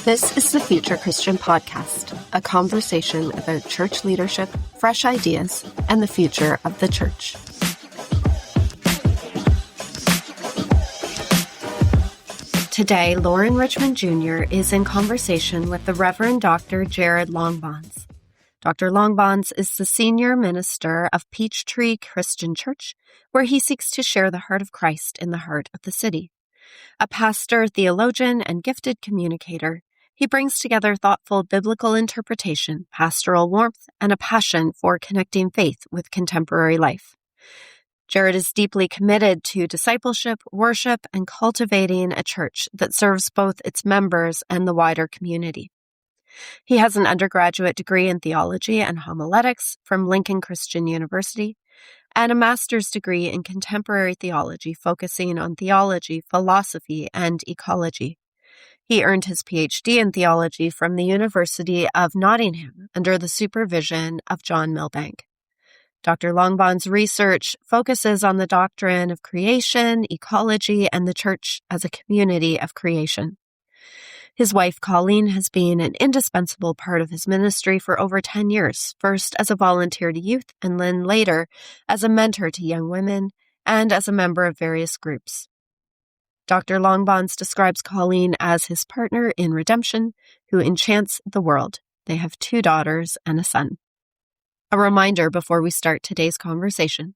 This is the Future Christian Podcast, a conversation about church leadership, fresh ideas, and the future of the church. Today, Loren Richmond Jr. is in conversation with the Reverend Dr. Jarrod Longbons. Dr. Longbons is the senior minister of Peachtree Christian Church, where he seeks to share the heart of Christ in the heart of the city. A pastor, theologian, and gifted communicator, he brings together thoughtful biblical interpretation, pastoral warmth, and a passion for connecting faith with contemporary life. Jarrod is deeply committed to discipleship, worship, and cultivating a church that serves both its members and the wider community. He has an undergraduate degree in theology and homiletics from Lincoln Christian University and a master's degree in contemporary theology focusing on theology, philosophy, and ecology. He earned his PhD in theology from the University of Nottingham under the supervision of John Milbank. Dr. Longbons' research focuses on the doctrine of creation, ecology, and the church as a community of creation. His wife, Colleen, has been an indispensable part of his ministry for over 10 years, first as a volunteer to youth and then later as a mentor to young women and as a member of various groups. Dr. Longbons describes Colleen as his partner in redemption who enchants the world. They have 2 daughters and a son. A reminder before we start today's conversation,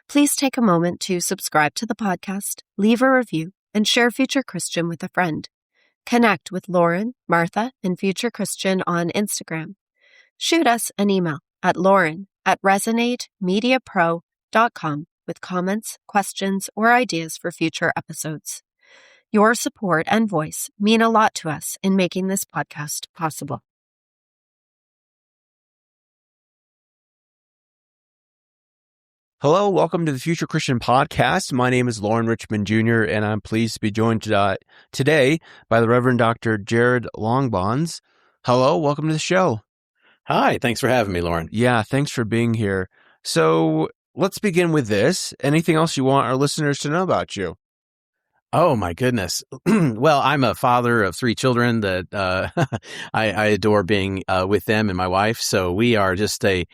please take a moment to subscribe to the podcast, leave a review, and share Future Christian with a friend. Connect with Loren, Martha, and Future Christian on Instagram. Shoot us an email at loren@resonatemediapro.com with comments, questions, or ideas for future episodes. Your support and voice mean a lot to us in making this podcast possible. Hello, welcome to the Future Christian Podcast. My name is Loren Richmond Jr., and I'm pleased to be joined today by the Reverend Dr. Jarrod Longbons. Hello, welcome to the show. Hi, thanks for having me, Loren. Yeah, thanks for being here. So let's begin with this. Anything else you want our listeners to know about you? Oh, my goodness. Well, I'm a father of 3 children that I adore being with them and my wife. So we are just a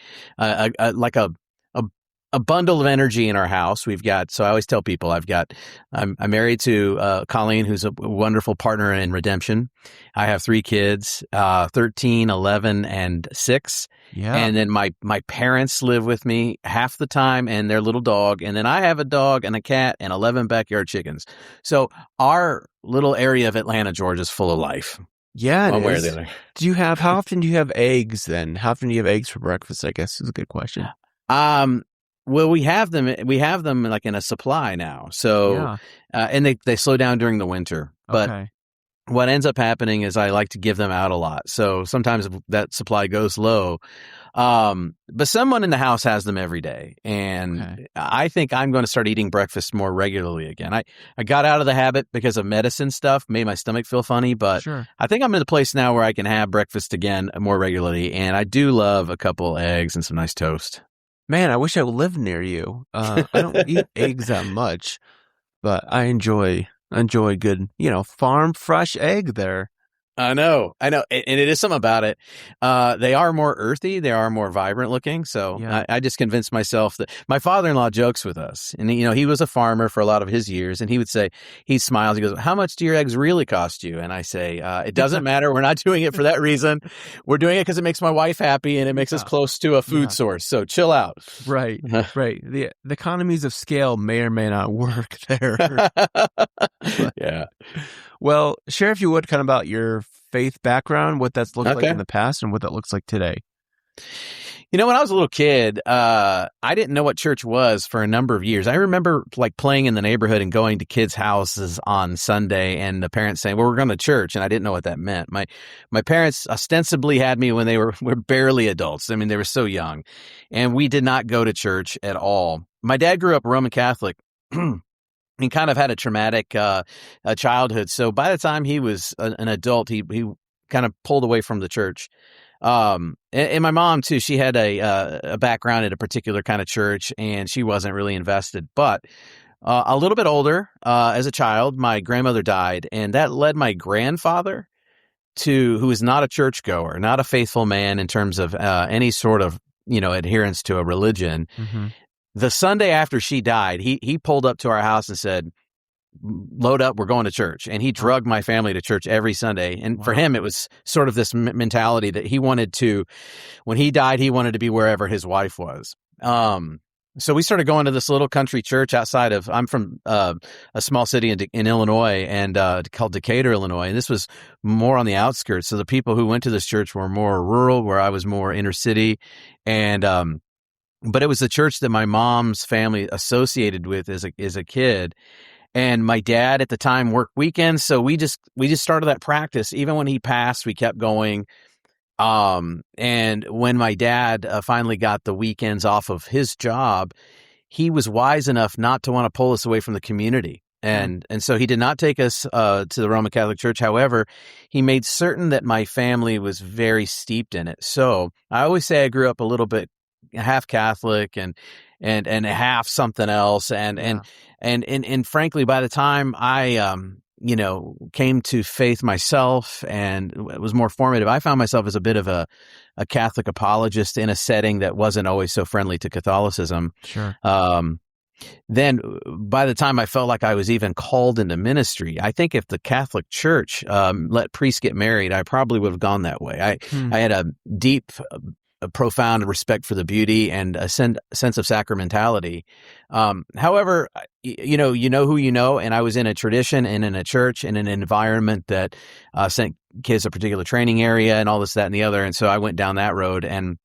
bundle of energy in our house. So I always tell people I'm married to Colleen, who's a wonderful partner in redemption. I have 3 kids, 13, 11, and 6. Yeah. And then my parents live with me half the time and their little dog. And then I have a dog and a cat and 11 backyard chickens. So our little area of Atlanta, Georgia is full of life. Yeah, one way or the other. How often do you have eggs then? How often do you have eggs for breakfast, I guess is a good question. Well, we have them like in a supply now. So, Yeah. And they slow down during the winter. But Okay. what ends up happening is I like to give them out a lot. So sometimes that supply goes low. But someone in the house has them every day. And Okay. I think I'm going to start eating breakfast more regularly again. I got out of the habit because of medicine stuff, made my stomach feel funny. But Sure. I think I'm in the place now where I can have breakfast again more regularly. And I do love a couple eggs and some nice toast. Man, I wish I lived near you. I don't eat eggs that much, but I enjoy good, farm fresh egg there. I know. And it is something about it. They are more earthy. They are more vibrant looking. So Yeah. I just convinced myself that my father-in-law jokes with us. And, he was a farmer for a lot of his years. And he would say, he smiles. He goes, "How much do your eggs really cost you?" And I say, it doesn't matter. We're not doing it for that reason. We're doing it because it makes my wife happy and it makes us close to a food source. So chill out. Right, right. The economies of scale may or may not work there. Yeah. Well, share if you would kind of about your faith background, what that's looked like Okay. in the past and what that looks like today. When I was a little kid, I didn't know what church was for a number of years. I remember like playing in the neighborhood and going to kids' houses on Sunday and the parents saying, "Well, we're going to church." And I didn't know what that meant. My parents ostensibly had me when they were barely adults. I mean, they were so young, and we did not go to church at all. My dad grew up Roman Catholic. He kind of had a traumatic childhood. So by the time he was an adult, he kind of pulled away from the church. And my mom too, she had a background at a particular kind of church and she wasn't really invested, but a little bit older, as a child, my grandmother died and that led my grandfather who was not a churchgoer, not a faithful man in terms of any sort of, adherence to a religion. Mm-hmm. The Sunday after she died, he pulled up to our house and said, "Load up, we're going to church." And he drugged my family to church every Sunday. And for him, it was sort of this mentality that he wanted to, when he died, he wanted to be wherever his wife was. So we started going to this little country church outside of, I'm from a small city in Illinois, and called Decatur, Illinois. And this was more on the outskirts. So the people who went to this church were more rural, where I was more inner city. And but it was the church that my mom's family associated with as a kid. And my dad at the time worked weekends, so we just started that practice. Even when he passed, we kept going. And when my dad finally got the weekends off of his job, he was wise enough not to want to pull us away from the community. And so he did not take us to the Roman Catholic Church. However, he made certain that my family was very steeped in it. So I always say I grew up a little bit half Catholic and half something else. And frankly, by the time I, came to faith myself and it was more formative, I found myself as a bit of a Catholic apologist in a setting that wasn't always so friendly to Catholicism. Sure. Then by the time I felt like I was even called into ministry, I think if the Catholic Church let priests get married, I probably would have gone that way. I had a deep, a profound respect for the beauty and a sense of sacramentality. However, you know who you know, and I was in a tradition and in a church and in an environment that sent kids a particular training area and all this, that, and the other. And so I went down that road, and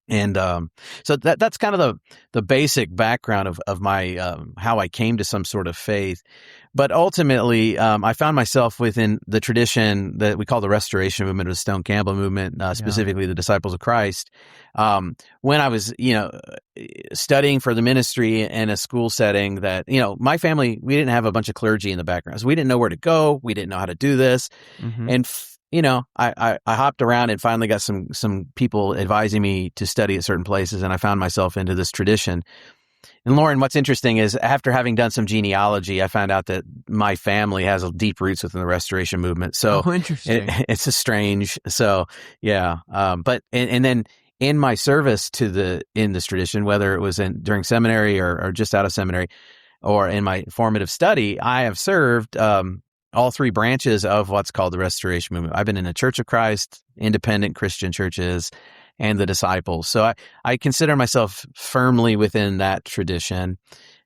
so that's kind of the basic background of my how I came to some sort of faith. But ultimately, I found myself within the tradition that we call the Restoration Movement, or the Stone Campbell Movement, specifically the Disciples of Christ. When I was, studying for the ministry in a school setting that, my family, we didn't have a bunch of clergy in the background. So we didn't know where to go. We didn't know how to do this. Mm-hmm. And I hopped around and finally got some people advising me to study at certain places, and I found myself into this tradition. And Loren, what's interesting is after having done some genealogy, I found out that my family has deep roots within the Restoration Movement. So interesting. It's a strange. So yeah. But then in my service in this tradition, whether it was during seminary or just out of seminary, or in my formative study, I have served all three branches of what's called the Restoration Movement. I've been in the Church of Christ, independent Christian churches, and the Disciples. So I consider myself firmly within that tradition.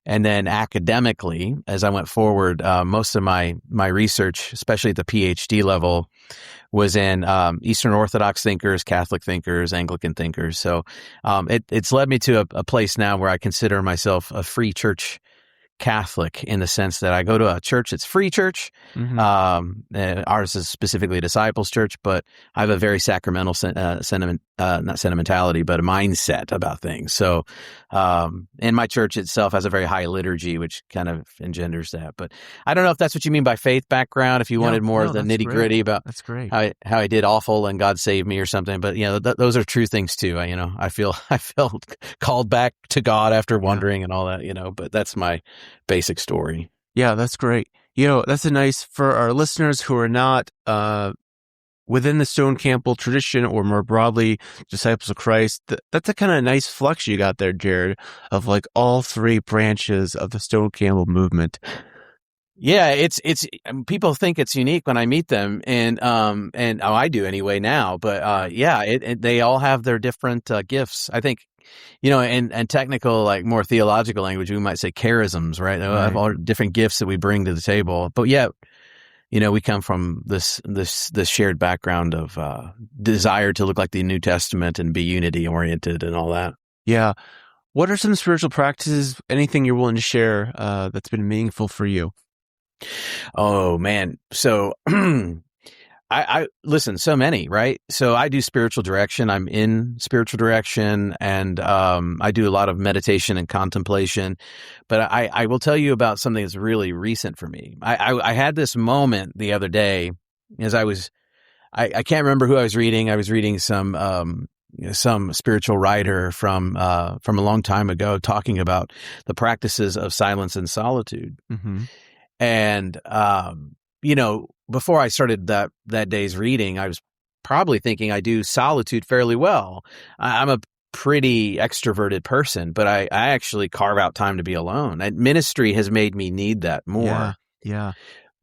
And then academically, as I went forward, most of my research, especially at the PhD level, was in Eastern Orthodox thinkers, Catholic thinkers, Anglican thinkers. So it's led me to a place now where I consider myself a free church Catholic, in the sense that I go to a church that's free church. Mm-hmm. Ours is specifically a disciples church, but I have a very sacramental not sentimentality, but a mindset about things. So, and my church itself has a very high liturgy, which kind of engenders that. But I don't know if that's what you mean by faith background. If you wanted more of the nitty gritty about that's great. how I did awful and God saved me or something. But those are true things too. I feel called back to God after wandering and all that. But that's my basic story. Yeah, that's great. That's a nice, for our listeners who are not within the Stone Campbell tradition, or more broadly, Disciples of Christ, that's a kind of nice flex you got there, Jarrod, of like all three branches of the Stone Campbell movement. Yeah, it's people think it's unique when I meet them, and I do anyway now. But they all have their different gifts. I think, and technical, like more theological language, we might say charisms, right? They all have all different gifts that we bring to the table. But yeah, we come from this shared background of desire to look like the New Testament and be unity oriented and all that. Yeah. What are some spiritual practices, anything you're willing to share that's been meaningful for you? Oh man. So I listen, so many, right? So I do spiritual direction. I'm in spiritual direction, and I do a lot of meditation and contemplation. But I will tell you about something that's really recent for me. I had this moment the other day as I can't remember who I was reading. I was reading some spiritual writer from a long time ago, talking about the practices of silence and solitude. Mm-hmm. And, before I started that day's reading, I was probably thinking I do solitude fairly well. I'm a pretty extroverted person, but I actually carve out time to be alone. And ministry has made me need that more. Yeah.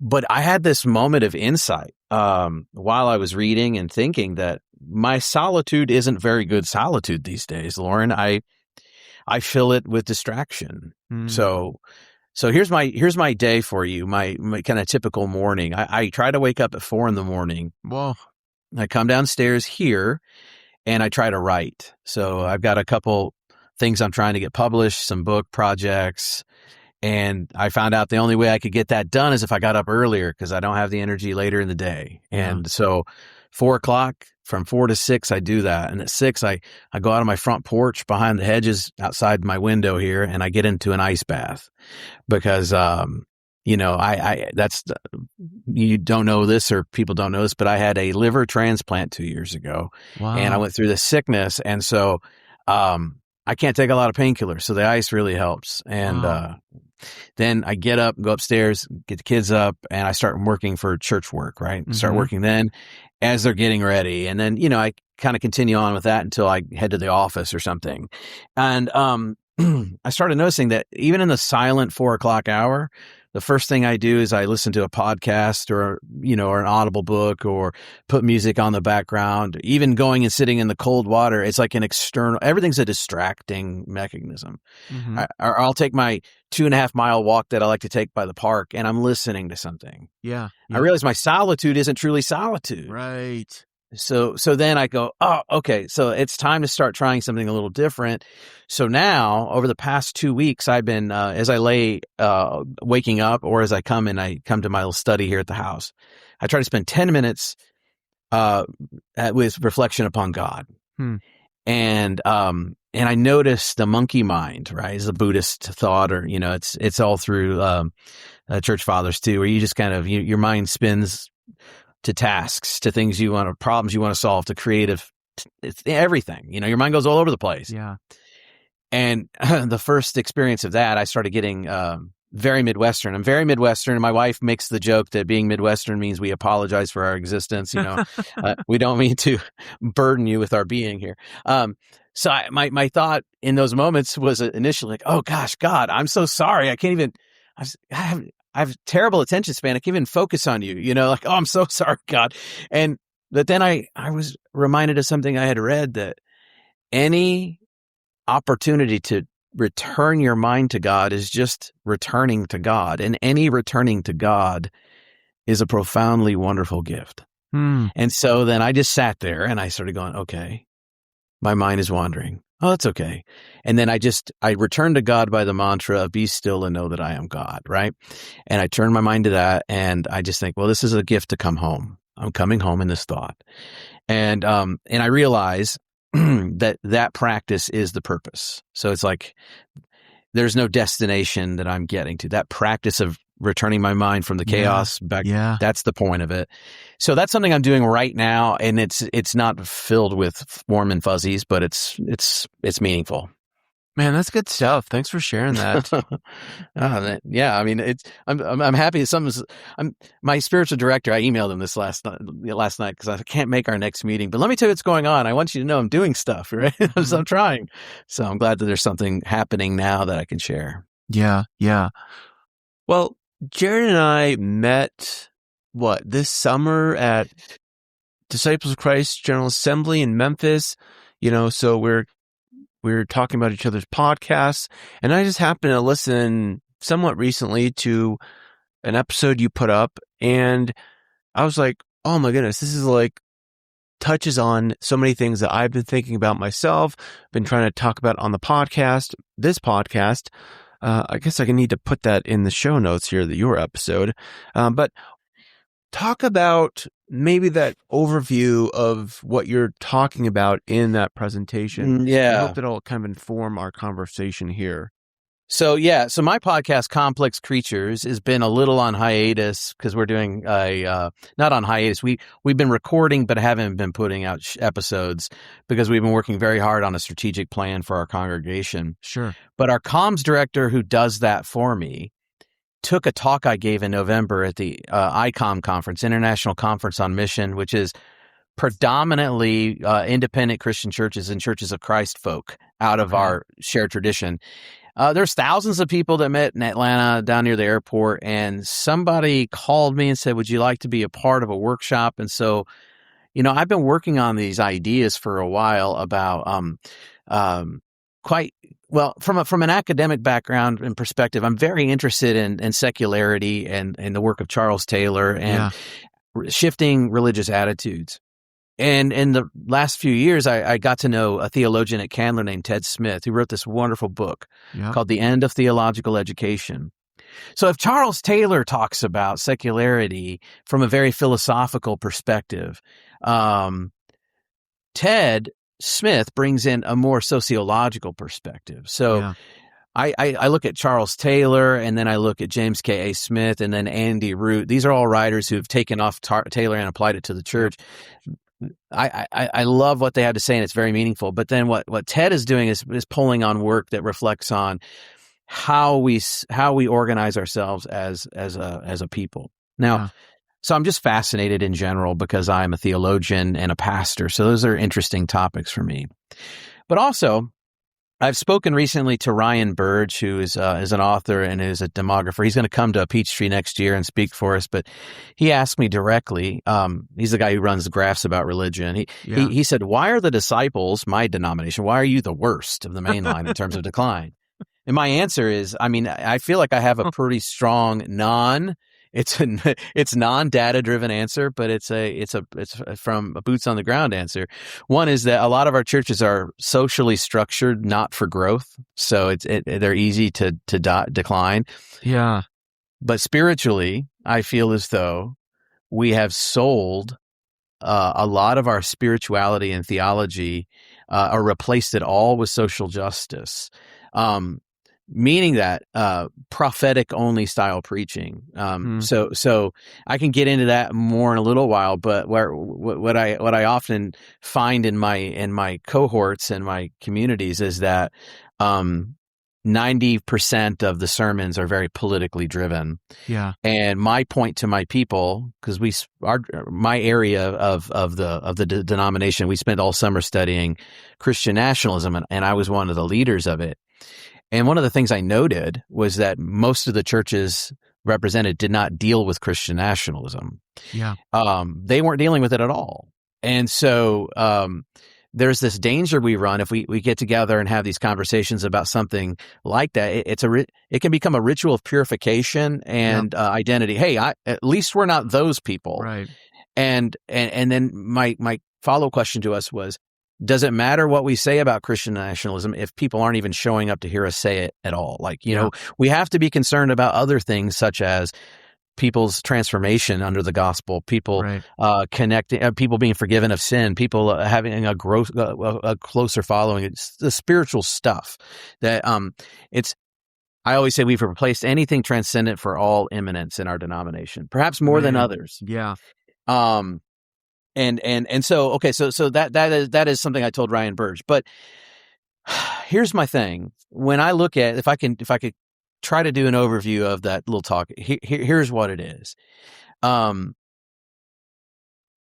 But I had this moment of insight while I was reading and thinking that my solitude isn't very good solitude these days, Loren. I fill it with distraction. So here's my day for you, my kind of typical morning. I try to wake up at 4 a.m. Whoa. I come downstairs here and I try to write. So I've got a couple things I'm trying to get published, some book projects. And I found out the only way I could get that done is if I got up earlier because I don't have the energy later in the day. And so 4 o'clock, from 4 to 6, I do that. And at 6, I go out on my front porch behind the hedges outside my window here, and I get into an ice bath because, you don't know this or people don't know this, but I had a liver transplant 2 years ago. Wow. And I went through this sickness. And so, I can't take a lot of painkillers. So the ice really helps. And, then I get up, go upstairs, get the kids up, and I start working for church work, right? Start working then as they're getting ready. And then, I kind of continue on with that until I head to the office or something. And I started noticing that even in the silent 4 o'clock hour, the first thing I do is I listen to a podcast or an audible book or put music on the background. Even going and sitting in the cold water, it's like everything's a distracting mechanism. I'll take my 2.5 mile walk that I like to take by the park and I'm listening to something. Yeah. I realize my solitude isn't truly solitude. Right. So then I go, oh, okay. So it's time to start trying something a little different. So now over the past 2 weeks, I've been, as I lay, waking up or as I come to my little study here at the house, I try to spend 10 minutes, with reflection upon God. And I notice the monkey mind, right? Is a Buddhist thought or, it's all through, church fathers too, where you just kind of, your mind spins to tasks, to things problems you want to solve, to creative, it's everything. Your mind goes all over the place. Yeah. And the first experience of that, I started getting very Midwestern. I'm very Midwestern, and my wife makes the joke that being Midwestern means we apologize for our existence. We don't mean to burden you with our being here. So my thought in those moments was initially like, oh gosh, God, I'm so sorry. I can't even. I have terrible attention span. I can't even focus on you, like, oh, I'm so sorry, God. But then I was reminded of something I had read, that any opportunity to return your mind to God is just returning to God. And any returning to God is a profoundly wonderful gift. And so then I just sat there and I started going, okay, my mind is wandering. Oh, that's okay. And then I returned to God by the mantra of be still and know that I am God, right? And I turned my mind to that and I just think, well, this is a gift to come home. I'm coming home in this thought. And I realize that practice is the purpose. So it's like there's no destination that I'm getting to. That practice of returning my mind from the chaos back. Yeah. That's the point of it. So that's something I'm doing right now. And it's not filled with warm and fuzzies, but it's meaningful. Man, that's good stuff. Thanks for sharing that. Yeah, I mean, I'm happy. My spiritual director, I emailed him this last night because I can't make our next meeting. But let me tell you what's going on. I want you to know I'm doing stuff, right? So I'm trying. So I'm glad that there's something happening now that I can share. Yeah. Well, Jarrod and I met this summer at Disciples of Christ General Assembly in Memphis. So we're talking about each other's podcasts, and I just happened to listen somewhat recently to an episode you put up, and I was like, oh my goodness, this is like touches on so many things that I've been thinking about myself, been trying to talk about on the podcast, this podcast. I guess I need to put that in the show notes here, your episode. But talk about maybe that overview of what you're talking about in that presentation. Yeah. I hope that'll kind of inform our conversation here. So my podcast, Complex Creatures, has been a little on hiatus because we're doing not on hiatus. We've been recording, but haven't been putting out episodes because we've been working very hard on a strategic plan for our congregation. Sure. But our comms director who does that for me took a talk I gave in November at the ICOM conference, International Conference on Mission, which is predominantly independent Christian churches and churches of Christ folk out of our shared tradition. There's thousands of people that met in Atlanta down near the airport, and somebody called me and said, would you like to be a part of a workshop? And so, I've been working on these ideas for a while about from an academic background and perspective, I'm very interested in secularity and the work of Charles Taylor and shifting religious attitudes. And in the last few years, I got to know a theologian at Candler named Ted Smith, who wrote this wonderful book called The End of Theological Education. So if Charles Taylor talks about secularity from a very philosophical perspective, Ted Smith brings in a more sociological perspective. So I look at Charles Taylor, and then I look at James K.A. Smith, and then Andy Root. These are all writers who have taken off Taylor and applied it to the church. I love what they have to say, and it's very meaningful. But then what Ted is doing is pulling on work that reflects on how we organize ourselves as a people. Now, so I'm just fascinated in general because I'm a theologian and a pastor. So those are interesting topics for me. But also, I've spoken recently to Ryan Burge, who is an author and is a demographer. He's going to come to Peachtree next year and speak for us. But he asked me directly. He's the guy who runs Graphs About Religion. He said, "Why are the disciples, my denomination, why are you the worst of the main line in terms of decline?" And my answer is, I feel like I have a pretty strong it's non-data driven answer, but it's from a boots on the ground answer. One is that a lot of our churches are socially structured, not for growth. So they're easy to decline. Yeah. But spiritually, I feel as though we have sold a lot of our spirituality and theology, or replaced it all with social justice. Meaning that prophetic only style preaching. So I can get into that more in a little while. But what I often find in my cohorts and my communities is that 90% of the sermons are very politically driven. Yeah. And my point to my people, because my area of the denomination, we spent all summer studying Christian nationalism, and I was one of the leaders of it. And one of the things I noted was that most of the churches represented did not deal with Christian nationalism. Yeah. They weren't dealing with it at all. And so there's this danger we run if we get together and have these conversations about something like that. It can become a ritual of purification and identity. Hey, at least we're not those people. Right. And then my follow-up question to us was, does it matter what we say about Christian nationalism if people aren't even showing up to hear us say it at all? We have to be concerned about other things such as people's transformation under the gospel, people connecting, people being forgiven of sin, people having a closer following. It's the spiritual stuff that I always say we've replaced anything transcendent for all immanence in our denomination, perhaps more than others. Yeah. And so okay, so that is something I told Ryan Burge. But here's my thing: when I look at if I could try to do an overview of that little talk, here's what it is. I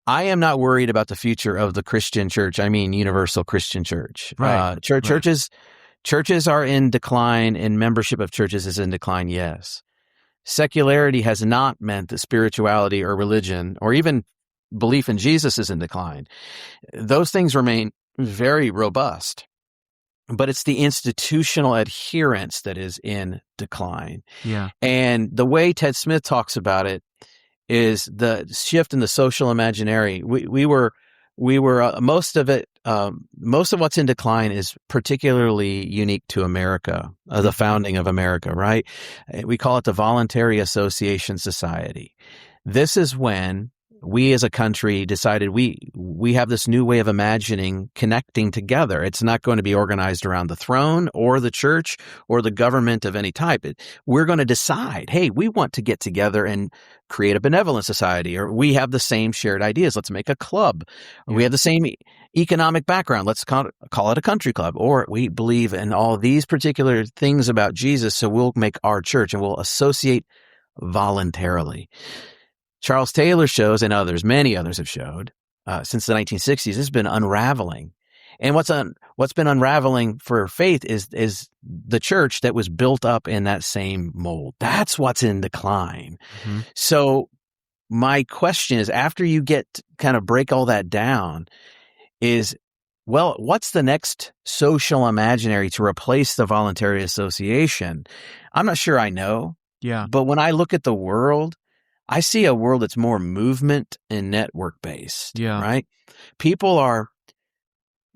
am not worried about the future of the Christian church. I mean, universal Christian church. Right. Churches are in decline, and membership of churches is in decline. Yes, secularity has not meant that spirituality or religion or even belief in Jesus is in decline. Those things remain very robust, but it's the institutional adherence that is in decline. Yeah. And the way Ted Smith talks about it is the shift in the social imaginary. We were most of what's in decline is particularly unique to America, the founding of America, right? We call it the Voluntary Association Society. This is when we as a country decided we have this new way of imagining connecting together. It's not going to be organized around the throne or the church or the government of any type. We're going to decide, hey, we want to get together and create a benevolent society, or we have the same shared ideas. Let's make a club. Or we have the same economic background. Let's call it a country club. Or we believe in all these particular things about Jesus, so we'll make our church and we'll associate voluntarily. Charles Taylor shows, and many others have showed, since the 1960s, has been unraveling. And what's been unraveling for faith is the church that was built up in that same mold. That's what's in decline. Mm-hmm. So my question is, after you break all that down, is, well, what's the next social imaginary to replace the voluntary association? I'm not sure I know. Yeah. But when I look at the world, I see a world that's more movement and network based. Yeah. Right? People are,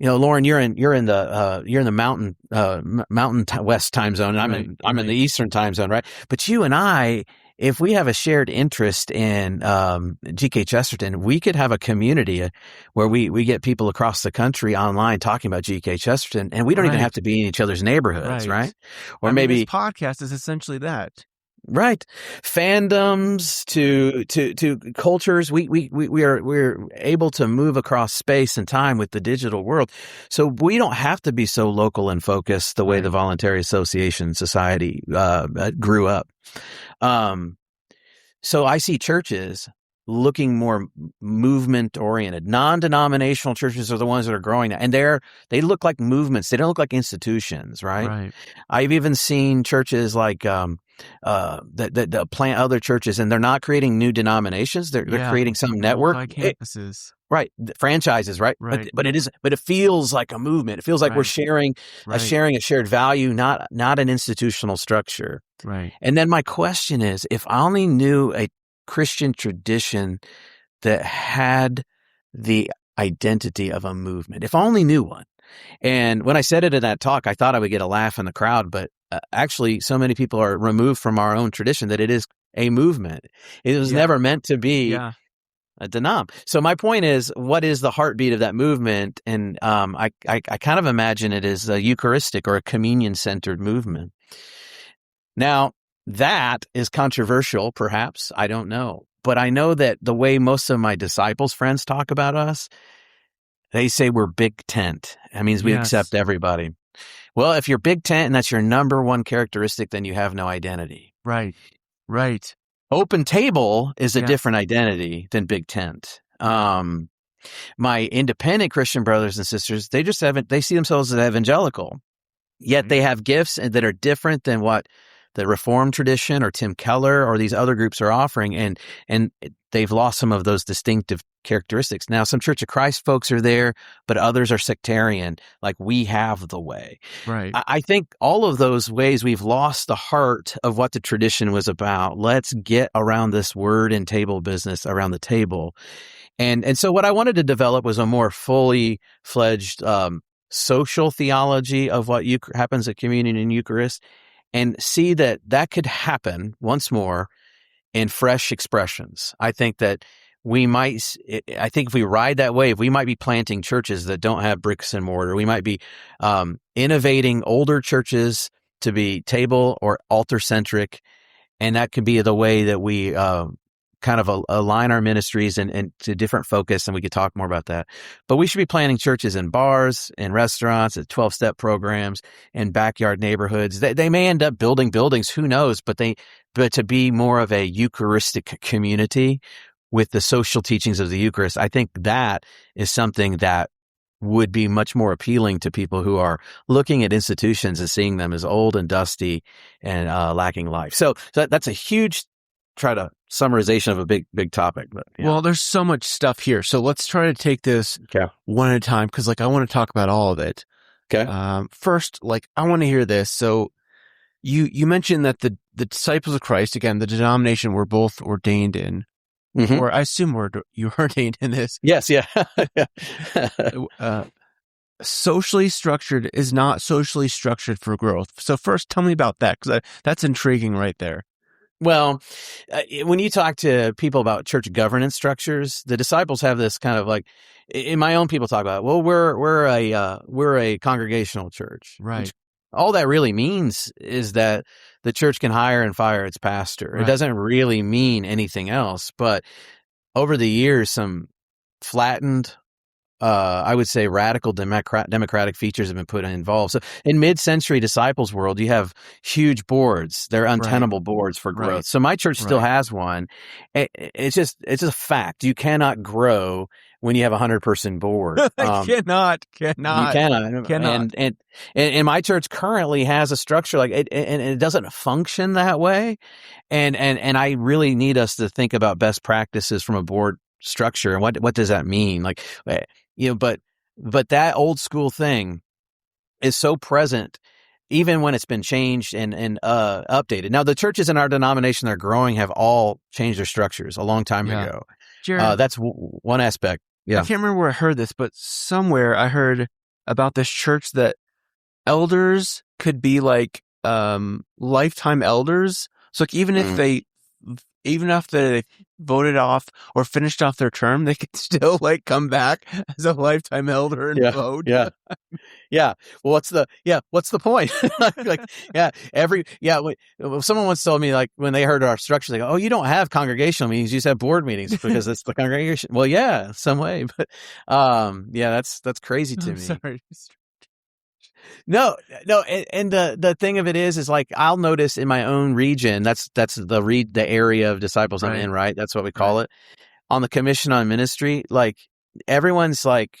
Loren, you're in the mountain west time zone, and I'm in the eastern time zone, right? But you and I, if we have a shared interest in G.K. Chesterton, we could have a community where we get people across the country online talking about G.K. Chesterton, and we don't even have to be in each other's neighborhoods, right? Or maybe this podcast is essentially that. Right. Fandoms to cultures. We're able to move across space and time with the digital world. So we don't have to be so local and focused the way the Voluntary Association Society grew up. So I see churches looking more movement oriented. Non-denominational churches are the ones that are growing now, and they look like movements. They don't look like institutions, right? I've even seen churches like that plant other churches, and they're not creating new denominations. They're creating some network campuses, right? Franchises, right? But it feels like a movement. It feels like we're sharing a shared value, not an institutional structure. Right. And then my question is, if I only knew a Christian tradition that had the identity of a movement, if I only knew one. And when I said it in that talk, I thought I would get a laugh in the crowd, but actually so many people are removed from our own tradition that it is a movement. It was never meant to be a denom. So my point is, what is the heartbeat of that movement? And I kind of imagine it as a Eucharistic or a communion-centered movement. Now, that is controversial, perhaps. I don't know. But I know that the way most of my disciples' friends talk about us, they say we're big tent. That means we accept everybody. Well, if you're big tent and that's your number one characteristic, then you have no identity. Right. Open table is a different identity than big tent. My independent Christian brothers and sisters, they see themselves as evangelical, yet they have gifts that are different than what the Reformed tradition or Tim Keller or these other groups are offering, and they've lost some of those distinctive characteristics. Now, some Church of Christ folks are there, but others are sectarian, like we have the way. Right. I think all of those ways we've lost the heart of what the tradition was about. Let's get around this word and table business around the table. And so what I wanted to develop was a more fully fledged social theology of what happens at communion and Eucharist, and see that could happen once more in fresh expressions. I think that if we ride that wave, we might be planting churches that don't have bricks and mortar. We might be innovating older churches to be table or altar centric, and that could be the way that we kind of align our ministries and to different focus, and we could talk more about that. But we should be planting churches in bars, in restaurants, at 12-step programs, in backyard neighborhoods. They may end up building buildings, who knows, but to be more of a Eucharistic community with the social teachings of the Eucharist, I think that is something that would be much more appealing to people who are looking at institutions and seeing them as old and dusty and lacking life. So that's a huge summarization of a big topic. But well, there's so much stuff here. So let's try to take this one at a time, because I want to talk about all of it. Okay. First, I want to hear this. So you mentioned that the disciples of Christ, again, the denomination we're both ordained in, or I assume you're ordained in this. Yes. Yeah. Socially structured is not socially structured for growth. So first, tell me about that, because that's intriguing right there. Well, when you talk to people about church governance structures, the disciples have this kind of in my own people talk about, well, we're a congregational church. Right. All that really means is that the church can hire and fire its pastor. Right. It doesn't really mean anything else. But over the years, some flattened I would say radical democratic features have been put involved. So in mid-century disciples world, you have huge boards. They're untenable boards for growth. Right. So my church still has one. It's just a fact. You cannot grow when you have 100-person board. Cannot. You cannot. And my church currently has a structure like it, and it doesn't function that way. And I really need us to think about best practices from a board structure and what does that mean? Like, but that old school thing is so present even when it's been changed and updated. Now the churches in our denomination that are growing have all changed their structures a long time ago. Jarrod, that's one aspect. Yeah. I can't remember where I heard this, but somewhere I heard about this church that elders could be like lifetime elders. So like even if they voted off or finished off their term, they could still like come back as a lifetime elder and vote. Yeah. Well, what's the point? Someone once told me like when they heard our structure, they go, "Oh, you don't have congregational meetings, you just have board meetings because it's the congregation." Well, yeah, some way, but that's crazy to me. Sorry. No, and the thing of it is like I'll notice in my own region, that's the area of disciples I'm in, right? That's what we call it. On the Commission on Ministry, like everyone's like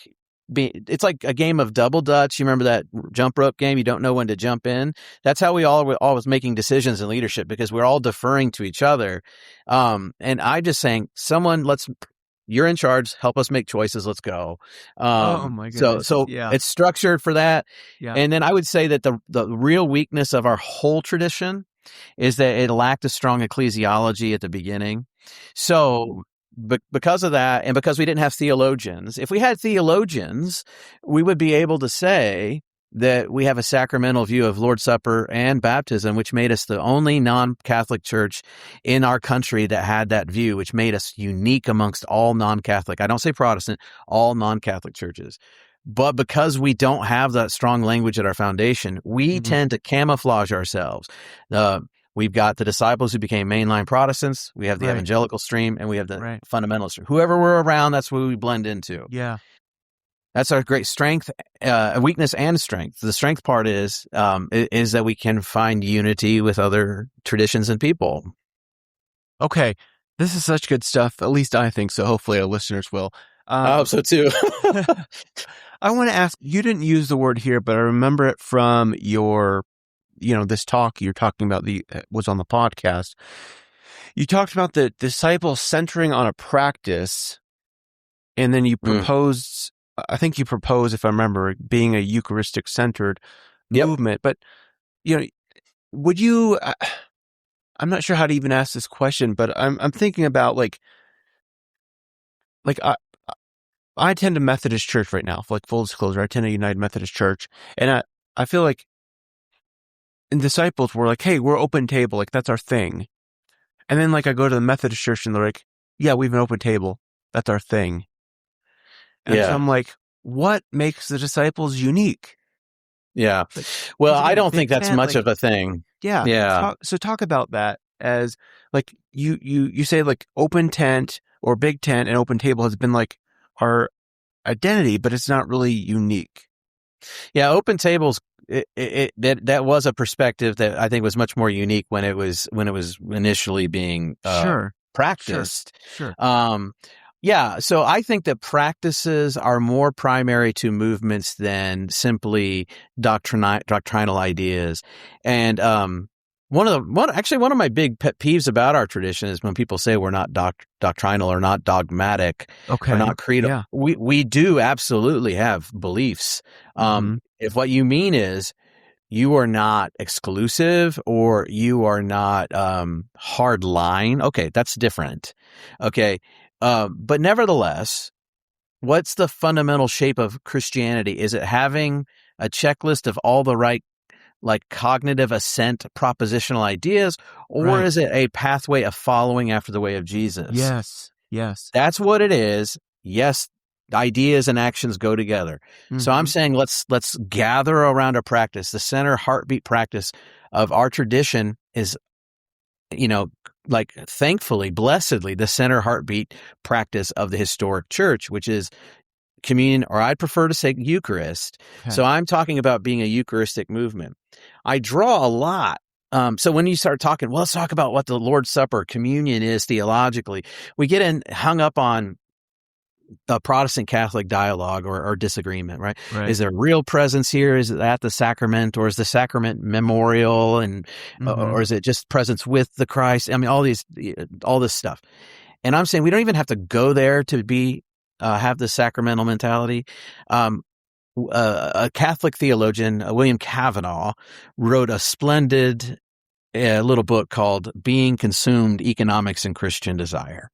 it's like a game of double dutch. You remember that jump rope game? You don't know when to jump in. That's how we all was making decisions in leadership because we're all deferring to each other. And I just saying, you're in charge. Help us make choices. Let's go. Oh my goodness. So it's structured for that. Yeah. And then I would say that the real weakness of our whole tradition is that it lacked a strong ecclesiology at the beginning. So because of that, and because we didn't have theologians, if we had theologians, we would be able to say that we have a sacramental view of Lord's Supper and baptism, which made us the only non-Catholic church in our country that had that view, which made us unique amongst all non-Catholic, I don't say Protestant, all non-Catholic churches. But because we don't have that strong language at our foundation, we tend to camouflage ourselves. We've got the disciples who became mainline Protestants. We have the evangelical stream, and we have the fundamentalist stream. Whoever we're around, that's who we blend into. Yeah. That's our great strength, weakness and strength. The strength part is that we can find unity with other traditions and people. Okay. This is such good stuff. At least I think so. Hopefully our listeners will. I hope so too. I want to ask, you didn't use the word here, but I remember it from your, this talk you're talking about was on the podcast. You talked about the disciples centering on a practice, and then you proposed, I think you proposed, if I remember, being a Eucharistic centered movement. But, would you, I'm not sure how to even ask this question, but I'm thinking about like I attend a Methodist church right now, like full disclosure. I attend a United Methodist church, and I feel like in disciples we're like, hey, we're open table, like that's our thing. And then like I go to the Methodist church and they're like, yeah, we have an open table, that's our thing. And so I'm like, what makes the disciples unique? Yeah. Well, I don't think that's much of a thing. Yeah. Yeah. So talk about that as like you say like open tent or big tent and open table has been like our identity, but it's not really unique. Yeah, open tables. That was a perspective that I think was much more unique when it was initially being practiced. Sure. Yeah, so I think that practices are more primary to movements than simply doctrinal ideas. And one of my big pet peeves about our tradition is when people say we're not doctrinal or not dogmatic or not creedal. Yeah. We do absolutely have beliefs. If what you mean is you are not exclusive or you are not hard line, okay, that's different. Okay. But nevertheless, what's the fundamental shape of Christianity? Is it having a checklist of all the right, like cognitive assent, propositional ideas, or is it a pathway of following after the way of Jesus? Yes. That's what it is. Yes, ideas and actions go together. So I'm saying let's gather around a practice. The center heartbeat practice of our tradition is, like thankfully, blessedly, the center heartbeat practice of the historic church, which is communion, or I'd prefer to say Eucharist. Okay. So I'm talking about being a Eucharistic movement. I draw a lot. So when you start talking, well, let's talk about what the Lord's Supper, communion is theologically. We get hung up on a Protestant Catholic dialogue or disagreement, right? Is there real presence here? Is it at the sacrament, or is the sacrament memorial, and or is it just presence with the Christ? I mean, all this stuff. And I'm saying we don't even have to go there to be have the sacramental mentality. A Catholic theologian, William Cavanaugh, wrote a splendid little book called "Being Consumed: Economics and Christian Desire."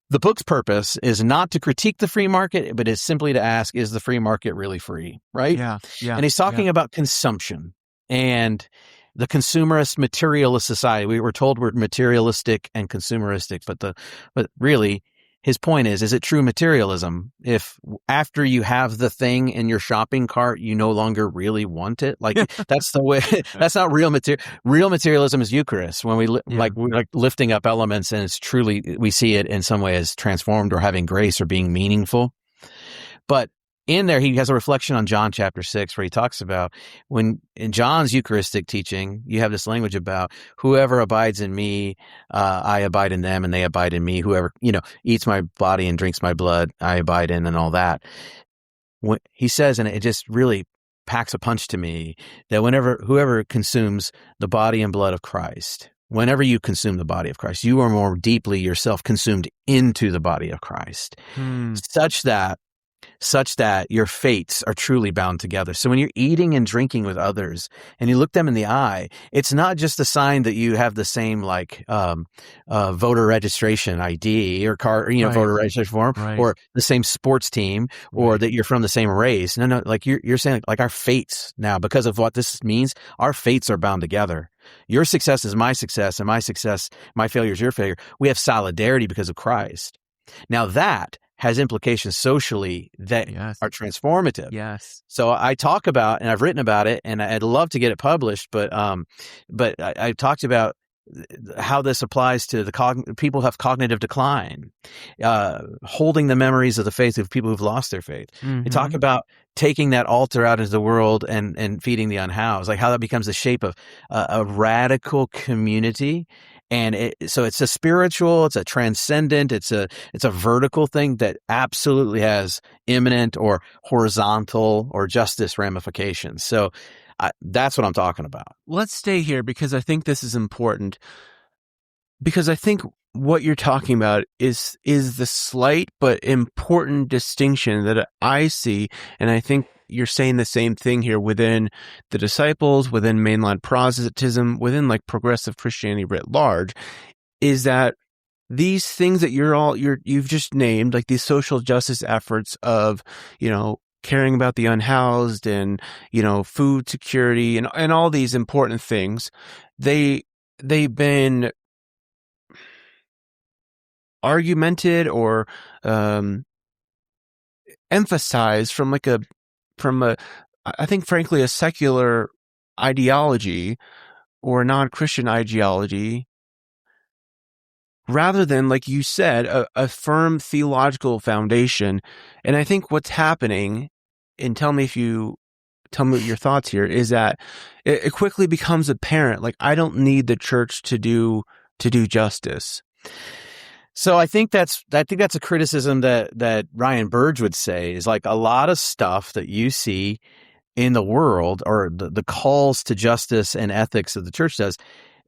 The book's purpose is not to critique the free market, but is simply to ask, is the free market really free, right? Yeah. And he's talking about consumption and the consumerist materialist society. We were told we're materialistic and consumeristic, but really his point is it true materialism if after you have the thing in your shopping cart, you no longer really want it? Like that's the way, that's not real material. Real materialism is Eucharist, when we're like lifting up elements, and it's truly, we see it in some way as transformed or having grace or being meaningful. But in there, he has a reflection on John chapter 6, where he talks about when in John's Eucharistic teaching, you have this language about whoever abides in me, I abide in them, and they abide in me. Whoever, eats my body and drinks my blood, I abide in, and all that. When he says, and it just really packs a punch to me, that whoever consumes the body and blood of Christ, whenever you consume the body of Christ, you are more deeply yourself consumed into the body of Christ, such that your fates are truly bound together. So when you're eating and drinking with others and you look them in the eye, it's not just a sign that you have the same voter registration ID or voter registration form, or the same sports team, or that you're from the same race. No, like you're saying, like our fates now, because of what this means, our fates are bound together. Your success is my success, and my failure is your failure. We have solidarity because of Christ. Now that has implications socially that are transformative. Yes. So I talk about, and I've written about it, and I'd love to get it published, but I talked about how this applies to people who have cognitive decline, holding the memories of the faith of people who've lost their faith. We talk about taking that altar out into the world and feeding the unhoused, like how that becomes the shape of a radical community. And so it's a spiritual, it's a transcendent, it's a vertical thing that absolutely has immanent or horizontal or justice ramifications. So that's what I'm talking about. Let's stay here, because I think this is important. Because I think what you're talking about is the slight but important distinction that I see, and I think you're saying the same thing here within the disciples, within mainline Protestantism, within like progressive Christianity writ large, is that these things that you've just named, like these social justice efforts of, caring about the unhoused and, food security and all these important things, they've been argumented or emphasized from I think frankly a secular ideology or a non-Christian ideology, rather than, like you said, a firm theological foundation. And I think what's happening, and tell me what your thoughts here, is that it quickly becomes apparent, like, I don't need the church to do justice. So I think that's a criticism that Ryan Burge would say, is like a lot of stuff that you see in the world, or the calls to justice and ethics that the church does,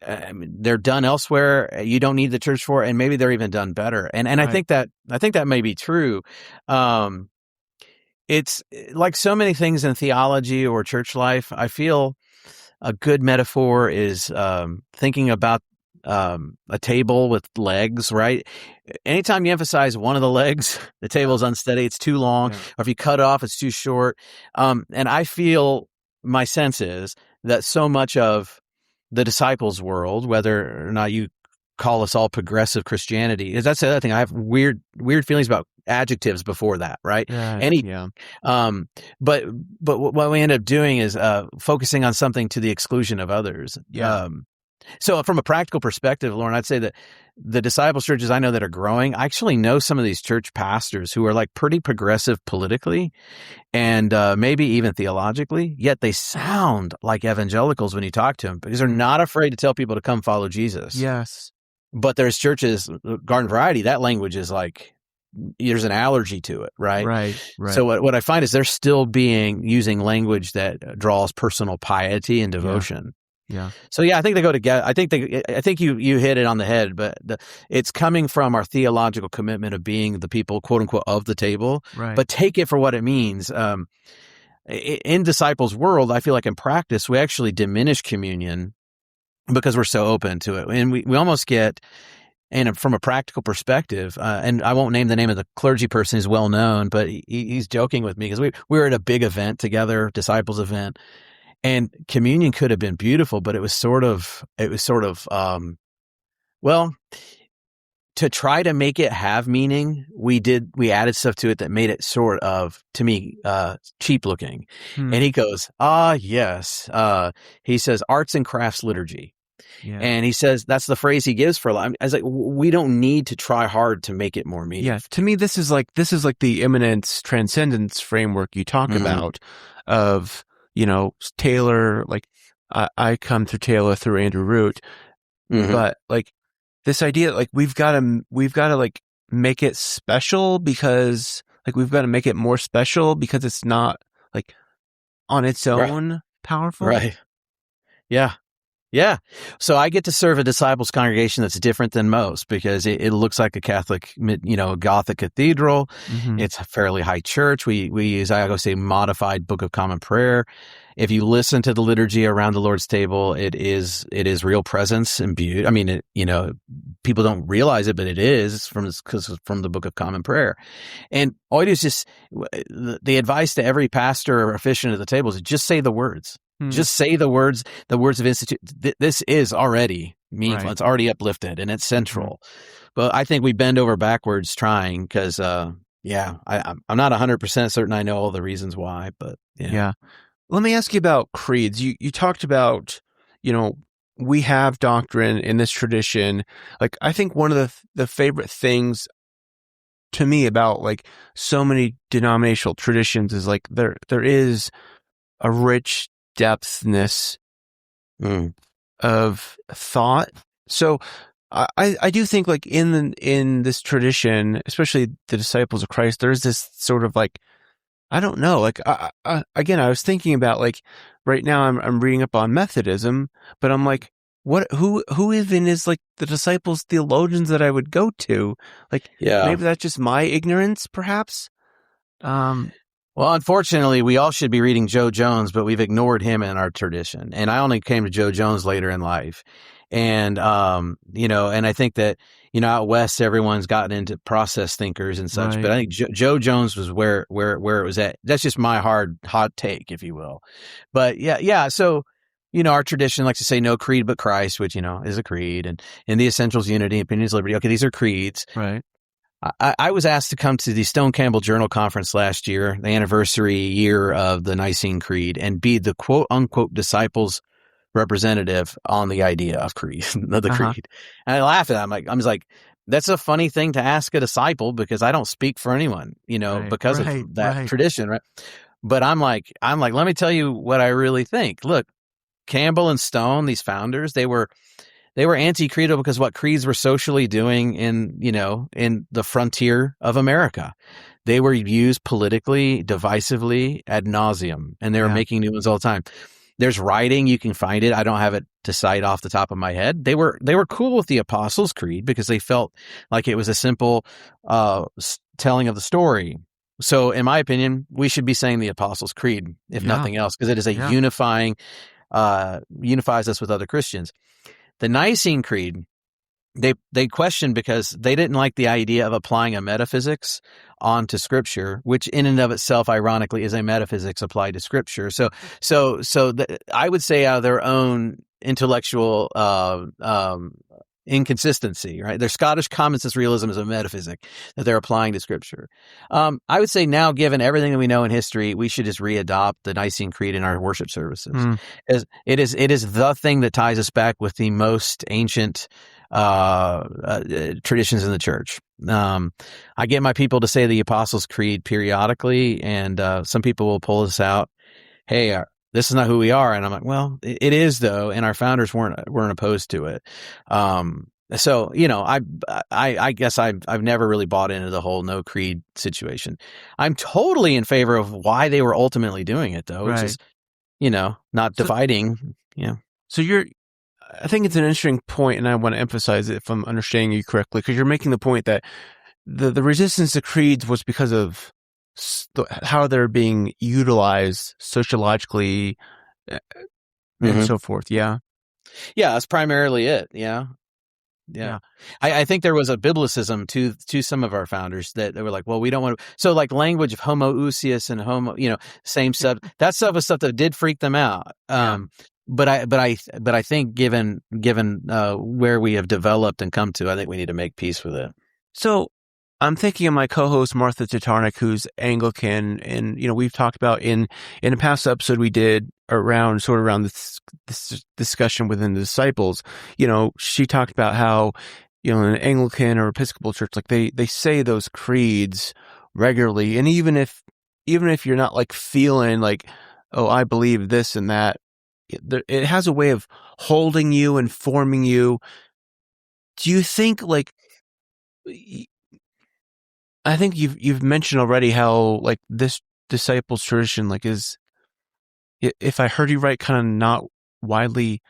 they're done elsewhere. You don't need the church for it, and maybe they're even done better. And I think that may be true. It's like so many things in theology or church life. I feel a good metaphor is thinking about a table with legs, right? Anytime you emphasize one of the legs, the table's unsteady, it's too long, or if you cut off, it's too short. And I feel, my sense is that so much of the disciples' world, whether or not you call us all progressive Christianity, that's the other thing. I have weird feelings about adjectives before that, right? But what we end up doing is focusing on something to the exclusion of others. So from a practical perspective, Loren, I'd say that the disciples churches I know that are growing, I actually know some of these church pastors who are like pretty progressive politically and maybe even theologically, yet they sound like evangelicals when you talk to them because they're not afraid to tell people to come follow Jesus. Yes. But there's churches, Garden Variety, that language is like, there's an allergy to it, right? Right. So what I find is they're still using language that draws personal piety and devotion. Yeah. So yeah, I think they go together. I think you hit it on the head, but it's coming from our theological commitment of being the people, quote unquote, of the table. Right. But take it for what it means. In disciples' world, I feel like in practice we actually diminish communion because we're so open to it, and we almost get. And from a practical perspective, and I won't name the name of the clergy person who's well known, but he's joking with me because we were at a big event together, disciples event. And communion could have been beautiful, but it was sort of, well, to try to make it have meaning, we added stuff to it that made it sort of, to me, cheap looking. And he goes, yes. He says, arts and crafts liturgy. Yeah. And he says, that's the phrase he gives for a lot. I was like, we don't need to try hard to make it more meaningful. Yeah. To me, this is like the immanence transcendence framework you talk about of, Taylor, like I come to Taylor through Andrew Root, but like this idea, like we've got to like make it special because like we've got to make it more special because it's not like on its own powerful. Right. Yeah. Yeah. So I get to serve a disciples congregation that's different than most because it looks like a Catholic, Gothic cathedral. It's a fairly high church. We use, I go say, modified Book of Common Prayer. If you listen to the liturgy around the Lord's table, it is real presence and beauty. I mean, people don't realize it, but it is from the Book of Common Prayer. And all it is just the advice to every pastor or officiant at the table is just say the words. Just say the words of institute. This is already meaningful. Right. It's already uplifted and it's central. But I think we bend over backwards trying because, I'm not 100% certain I know all the reasons why, but yeah. Let me ask you about creeds. You talked about, we have doctrine in this tradition. Like, I think one of the favorite things to me about like so many denominational traditions is like there is a rich depthness of thought. So I do think like in this tradition, especially the disciples of Christ, there's this sort of like, I don't know, like again, I was thinking about like right now I'm reading up on Methodism, but I'm like, who even is like the disciples theologians that I would go to? Like, maybe that's just my ignorance, perhaps. Well, unfortunately, we all should be reading Joe Jones, but we've ignored him in our tradition. And I only came to Joe Jones later in life. And, and I think that, out west, everyone's gotten into process thinkers and such. Right. But I think Joe Jones was where it was at. That's just my hot take, if you will. But yeah. So, our tradition likes to say no creed but Christ, which, is a creed. And in the essentials, unity, opinions, liberty. Okay, these are creeds. Right. I was asked to come to the Stone Campbell Journal Conference last year, the anniversary year of the Nicene Creed, and be the quote unquote disciples representative on the idea of creed, of the creed. And I laugh at that. I was like, that's a funny thing to ask a disciple because I don't speak for anyone, because of that tradition, right? But I'm like, let me tell you what I really think. Look, Campbell and Stone, these founders, they were anti-creedal because what creeds were socially doing in the frontier of America. They were used politically, divisively, ad nauseum, and they were making new ones all the time. There's writing, you can find it. I don't have it to cite off the top of my head. They were cool with the Apostles' Creed because they felt like it was a simple telling of the story. So in my opinion, we should be saying the Apostles' Creed, if nothing else, because it is a unifies us with other Christians. The Nicene Creed, they questioned because they didn't like the idea of applying a metaphysics onto Scripture, which in and of itself, ironically, is a metaphysics applied to Scripture. So I would say out of their own intellectual inconsistency, right? Their Scottish common sense realism is a metaphysic that they're applying to Scripture. I would say now, given everything that we know in history, we should just readopt the Nicene Creed in our worship services. As it is the thing that ties us back with the most ancient traditions in the church. I get my people to say the Apostles' Creed periodically, and some people will pull us out. Hey, this is not who we are. And I'm like, well, it is though. And our founders weren't opposed to it. So, I guess I've never really bought into the whole no creed situation. I'm totally in favor of why they were ultimately doing it though, which is, not dividing, So I think it's an interesting point, and I want to emphasize it if I'm understanding you correctly, because you're making the point that the resistance to creeds was because of how they're being utilized sociologically and so forth. Yeah. Yeah. That's primarily it. Yeah. I think there was a biblicism to some of our founders that they were like, well, we don't want to. So like language of homoousios and same stuff. That stuff was stuff that did freak them out. But I think given where we have developed and come to, I think we need to make peace with it. So I'm thinking of my co-host Martha Tatarnik, who's Anglican, and we've talked about in a past episode we did around this discussion within the disciples. She talked about how in an Anglican or Episcopal church, like they say those creeds regularly, and even if you're not like feeling like, oh, I believe this and that, it has a way of holding you and forming you. Do you think like? I think you've mentioned already how like this disciples tradition like is, if I heard you right, kind of not widely.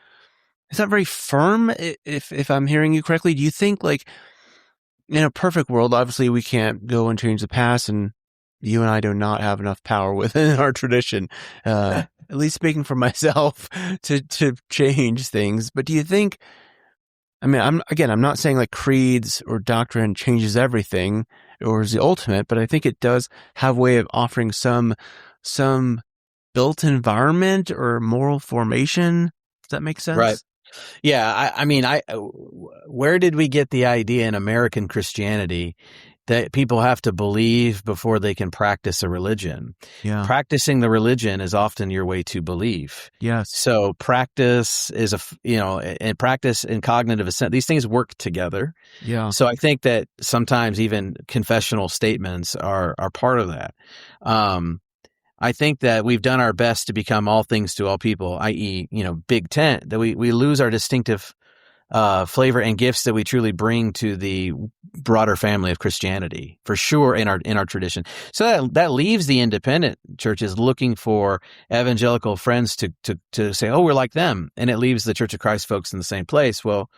It's not very firm. If I'm hearing you correctly, do you think like in a perfect world, obviously we can't go and change the past, and you and I do not have enough power within our tradition, at least speaking for myself, to change things. But do you think? I mean, I'm not saying like creeds or doctrine changes everything or is the ultimate, but I think it does have a way of offering some built environment or moral formation. Does that make sense? Right. Yeah. I mean, where did we get the idea in American Christianity that people have to believe before they can practice a religion? Yeah. Practicing the religion is often your way to belief. Yes. So practice is and practice and cognitive assent, these things work together. Yeah. So I think that sometimes even confessional statements are part of that. I think that we've done our best to become all things to all people, i.e., big tent, that we lose our distinctive flavor and gifts that we truly bring to the broader family of Christianity, for sure, in our tradition. So that leaves the independent churches looking for evangelical friends to say, oh, we're like them, and it leaves the Church of Christ folks in the same place. Well,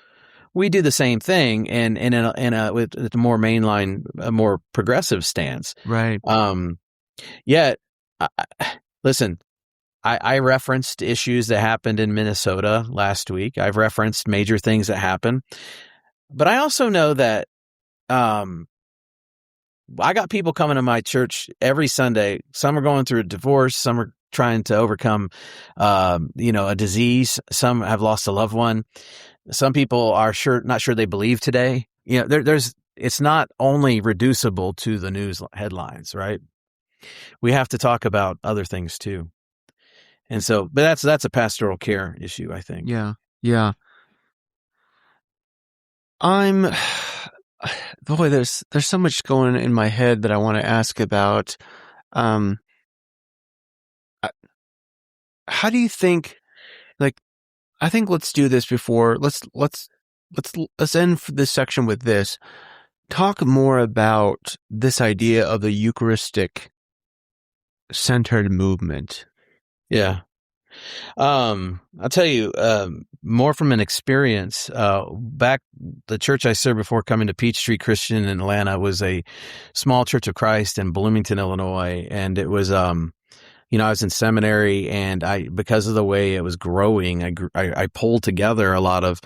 we do the same thing, and with a more mainline, a more progressive stance, right? Yet, listen. I referenced issues that happened in Minnesota last week. I've referenced major things that happen. But I also know that I got people coming to my church every Sunday. Some are going through a divorce. Some are trying to overcome, a disease. Some have lost a loved one. Some people are not sure they believe today. It's not only reducible to the news headlines, right? We have to talk about other things too. And so, but that's a pastoral care issue, I think. Yeah. There's so much going in my head that I want to ask about. How do you think? Like, I think let's do this before. Let's end this section with this. Talk more about this idea of the Eucharistic centered movement. Yeah. I'll tell you, more from an experience, back the church I served before coming to Peachtree Christian in Atlanta was a small Church of Christ in Bloomington, Illinois. And it was, I was in seminary, and because of the way it was growing, I pulled together a lot of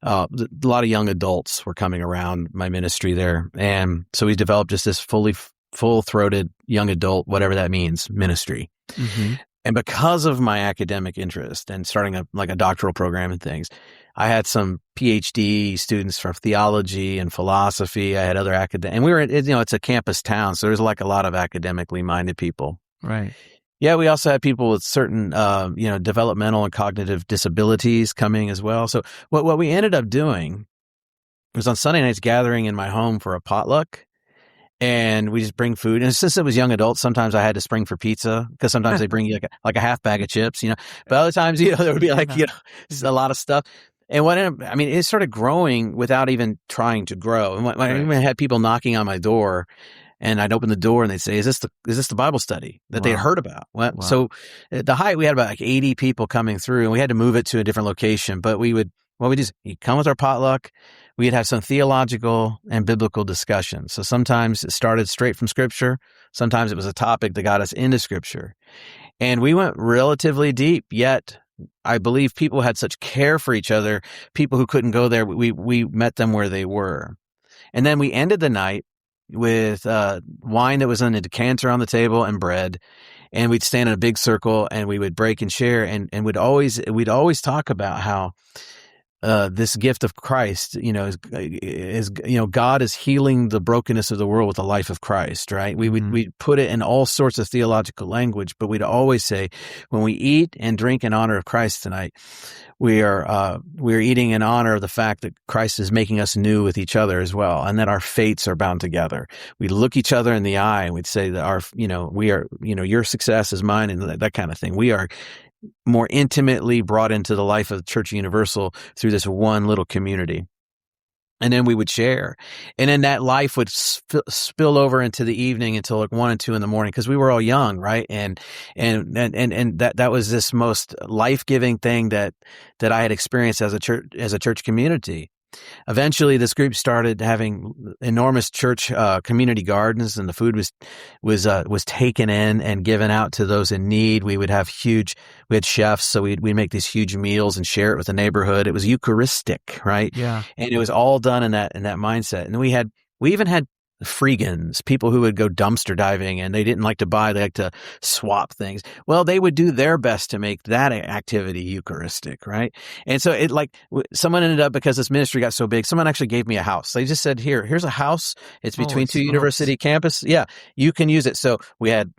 young adults were coming around my ministry there. And so we developed just this full-throated young adult, whatever that means, ministry. Mm-hmm. And because of my academic interest and starting a doctoral program and things, I had some PhD students from theology and philosophy. I had other and we were, it's a campus town. So there's like a lot of academically minded people. Right. Yeah. We also had people with certain, developmental and cognitive disabilities coming as well. So what we ended up doing was on Sunday nights gathering in my home for a potluck. And we just bring food. And since it was young adults, sometimes I had to spring for pizza because sometimes they bring you like a half bag of chips, But other times, there would be just a lot of stuff. And it started growing without even trying to grow. And when I even had people knocking on my door, and I'd open the door and they'd say, is this the Bible study that they'd heard about? Well, so at the height, we had about 80 people coming through, and we had to move it to a different location. But you'd come with our potluck. We'd have some theological and biblical discussions. So sometimes it started straight from Scripture. Sometimes it was a topic that got us into Scripture. And we went relatively deep, yet I believe people had such care for each other. People who couldn't go there, we met them where they were. And then we ended the night with wine that was in a decanter on the table and bread. And we'd stand in a big circle and we would break and share. And we'd always talk about how this gift of Christ, is God is healing the brokenness of the world with the life of Christ, right? We'd put it in all sorts of theological language, but we'd always say, when we eat and drink in honor of Christ tonight, we're eating in honor of the fact that Christ is making us new with each other as well, and that our fates are bound together. We look each other in the eye and we'd say that we are, your success is mine, and that kind of thing. We are more intimately brought into the life of the Church Universal through this one little community. And then we would share. And then that life would spill over into the evening until like 1 and 2 in the morning, because we were all young, right? And that was this most life-giving thing that I had experienced as a church community. Eventually, this group started having enormous church community gardens, and the food was taken in and given out to those in need. We had chefs, so we'd make these huge meals and share it with the neighborhood. It was Eucharistic, right? Yeah. And it was all done in that mindset. And we even had freegans, people who would go dumpster diving, and they didn't like to buy, they like to swap things. Well, they would do their best to make that activity Eucharistic, right? And so someone ended up, because this ministry got so big, someone actually gave me a house. They just said, here's a house. It's between two university campus. Yeah, you can use it. So we had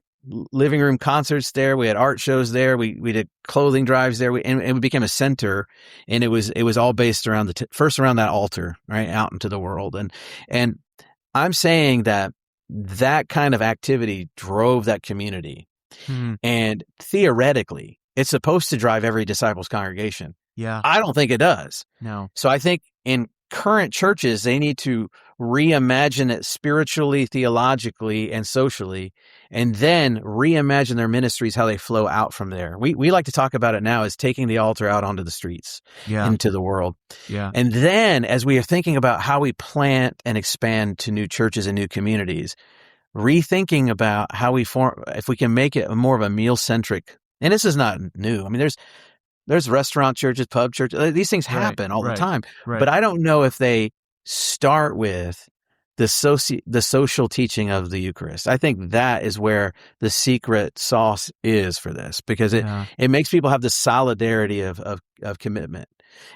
living room concerts there. We had art shows there. We did clothing drives there. And it became a center, and it was all based around first around that altar, right, out into the world. And I'm saying that kind of activity drove that community. And theoretically, it's supposed to drive every disciples congregation. Yeah. I don't think it does. No. So I think in current churches, they need to reimagine it spiritually, theologically, and socially, and then reimagine their ministries, how they flow out from there. We like to talk about it now as taking the altar out onto the streets, into the world. Yeah. And then as we are thinking about how we plant and expand to new churches and new communities, rethinking about how we form, if we can make it more of a meal-centric, and this is not new. I mean, there's restaurant churches, pub churches. These things happen all the time. Right. But I don't know if they start with the social teaching of the Eucharist. I think that is where the secret sauce is for this, because it makes people have this solidarity of commitment.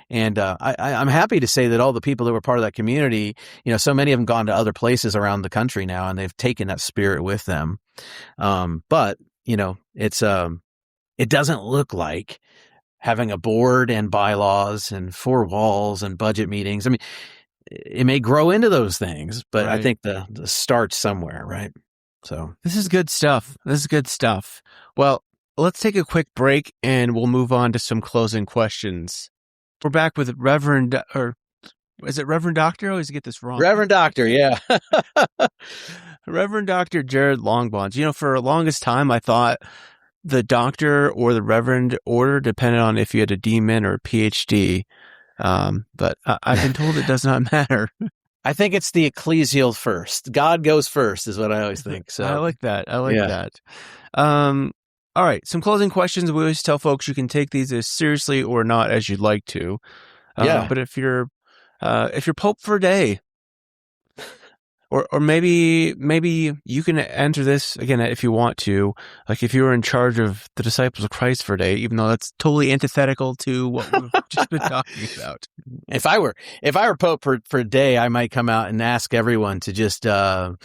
And I'm happy to say that all the people that were part of that community, so many of them gone to other places around the country now, and they've taken that spirit with them. But it doesn't look like having a board and bylaws and 4 walls and budget meetings. I mean, it may grow into those things, but I think the start's somewhere, right? So this is good stuff. Well, let's take a quick break and we'll move on to some closing questions. We're back with Reverend, or is it Reverend Doctor? I always get this wrong. Reverend Doctor, yeah. Reverend Dr. Jarrod Longbons. For the longest time, I thought the doctor or the reverend order depended on if you had a DMin or a PhD. But I've been told it does not matter. I think it's the ecclesial first. God goes first is what I always think. So I like that. That. All right. Some closing questions. We always tell folks you can take these as seriously or not as you'd like to. But if you're Pope for a day, or or maybe you can enter this again if you want to, like if you were in charge of the disciples of Christ for a day, even though that's totally antithetical to what we've just been talking about. If I were Pope for a day, I might come out and ask everyone to just to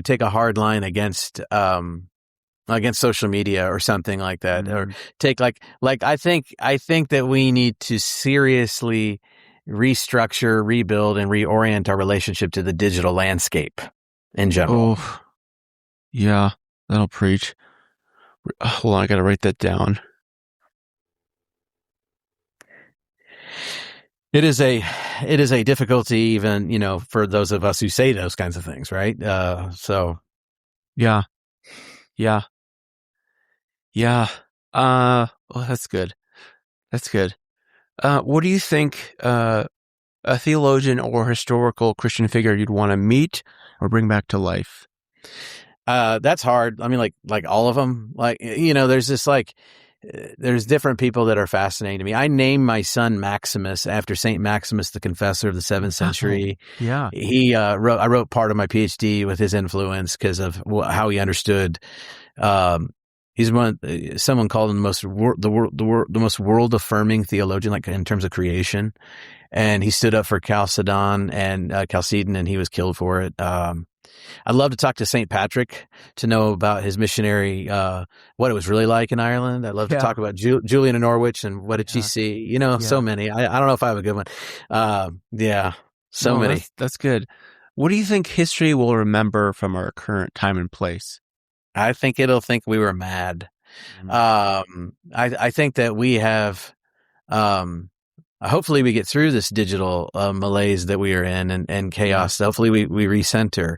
take a hard line against social media or something like that, or take like I think that we need to seriously restructure, rebuild, and reorient our relationship to the digital landscape in general. Oh, yeah, that'll preach. Hold on, I gotta write that down. It is a difficulty, even, you know, for those of us who say those kinds of things, right? So yeah. Well, that's good. What do you think a theologian or historical Christian figure you'd want to meet or bring back to life? That's hard. I mean, like all of them, like, you know, there's this there's different people that are fascinating to me. I named my son Maximus after Saint Maximus, the confessor of the 7th century. Yeah. I wrote part of my PhD with his influence because of how he understood. He's someone called him the most world affirming theologian, like in terms of creation. And he stood up for Chalcedon and he was killed for it. I'd love to talk to St. Patrick to know about his missionary, what it was really like in Ireland. I'd love to talk about Julian of Norwich and what did she see? You know, so many. I don't know if I have a good one. Many. That's good. What do you think history will remember from our current time and place? I think it'll think we were mad. I think that we have, hopefully we get through this digital malaise that we are in and chaos. Hopefully we recenter.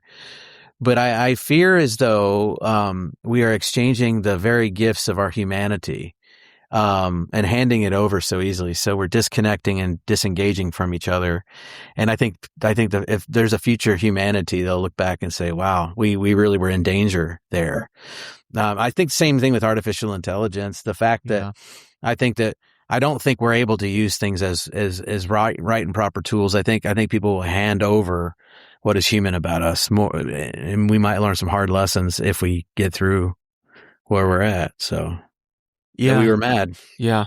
But I fear as though we are exchanging the very gifts of our humanity and handing it over so easily. So we're disconnecting and disengaging from each other. And I think that if there's a future humanity, they'll look back and say, wow, we really were in danger there. I think same thing with artificial intelligence. The fact that I don't think we're able to use things as right and proper tools. I think people will hand over what is human about us more, and we might learn some hard lessons if we get through where we're at. So yeah, we were mad. Yeah.